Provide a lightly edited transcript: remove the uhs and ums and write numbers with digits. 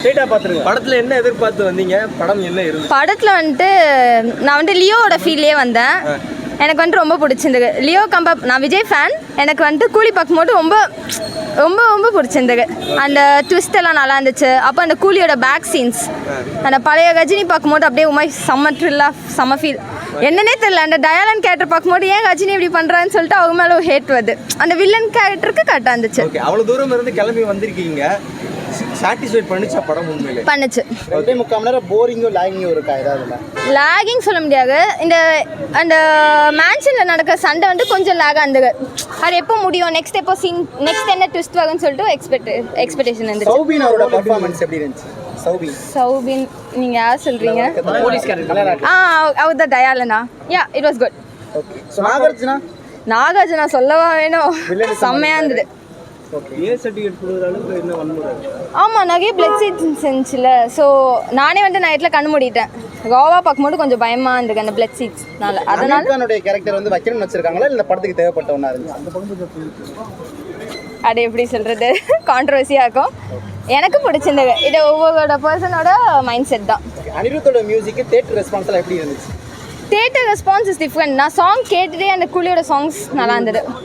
ஸ்ட்ரைட்டா பாத்துருங்க. படத்துல என்ன எதிர்பார்த்து வந்தீங்க? படம் என்ன இருந்துச்சு? படத்தில் வந்துட்டு நான் வந்துட்டு லியோவோட ஃபீல்லே வந்தேன். எனக்கு வந்துட்டு ரொம்ப பிடிச்சிருந்தது லியோ நான் விஜய் ஃபேன். எனக்கு வந்துட்டு கூலி பார்க்கும்போது ரொம்ப ரொம்ப ரொம்ப பிடிச்சிருந்தது. அந்த ட்விஸ்ட் எல்லாம் நல்லா இருந்துச்சு. அப்போ அந்த கூலியோட பேக் சீன்ஸ், அந்த பழைய கஜினி பார்க்கும்போது அப்படியே உண்மை செம்ம த்ரில்லாக செம்ம ஃபீல். என்னன்னே தெரியல, அந்த டயாலன் கேரக்டர் பார்க்கும்போது ஏன் கஜினி இப்படி பண்ணுறான்னு சொல்லிட்டு அவங்க மேலே ஹேட் வருது. அந்த வில்லன் கேரக்டருக்கு கரெக்டாக இருந்துச்சு. ஓகே, அவ்வளோ தூரம் இருந்து கிளம்பி வந்திருக்கீங்க, சாட்டிஸ்ஃபைட் பண்ணுச்சா படம்? உண்மையிலே பண்ணுச்சு. 2.25 மணி நேரம் போரிங்கோ லாகிங்கோ இருக்கா? ஏதாவது லாகிங் சொல்ல முடியாது. அந்த மேன்ஷனில் நடக்கிற சண்டை வந்து கொஞ்சம் லாகாக இருந்தது. அது எப்போ முடியும், நெக்ஸ்ட் எப்போ சீன், நெக்ஸ்ட் என்ன ட்விஸ்ட் வரும்னு சொல்லிட்டு எக்ஸ்பெக்டேஷன் இருந்துச்சு. சௌபின் அவரோட பெர்ஃபார்மன்ஸ் எப்படி இருந்துச்சு? சௌபின் நீங்கள் யார் சொல்கிறீங்க? அவர் தான் டயாலனா. Yeah, it was good. Okay. So Nagarjuna சொல்லவா வேணும், செம்மையாக இருந்தது. ஏ சர்டிஃபிகேட் கொடுக்குற அளவுக்கு என்ன வன்முறை? ஆமாம், நிறைய பிளட் சீட்ஸ் இருந்துச்சுல. ஸோ நானே வந்து நைட்டில் கண்ணு மூடிட்டேன். ராவா பார்க்கும்போது கொஞ்சம் பயமாக இருந்தது அந்த பிளட் சீட்ஸ்னால. அதனால அதனுடைய கேரக்டர் வந்து வைக்கணும்னு வச்சிருக்காங்களா, இந்த படத்துக்கு தேவைப்பட்ட ஒன்றா இருந்துச்சு? அது எப்படி சொல்கிறது, கான்ட்ரவர்சியாக இருக்கும். எனக்கு பிடிச்சிருந்தது. இது ஒவ்வொரு பர்சனோட மைண்ட் செட் தான். அனிருத்தோட மியூசிக்கு தியேட்டர் ரெஸ்பான்ஸ்லாம் எப்படி இருந்துச்சு? Theatre response is different. நான் சாங் கேட்டுட்டே அந்த கூலியோட சாங்ஸ் நல்லா இருந்தது.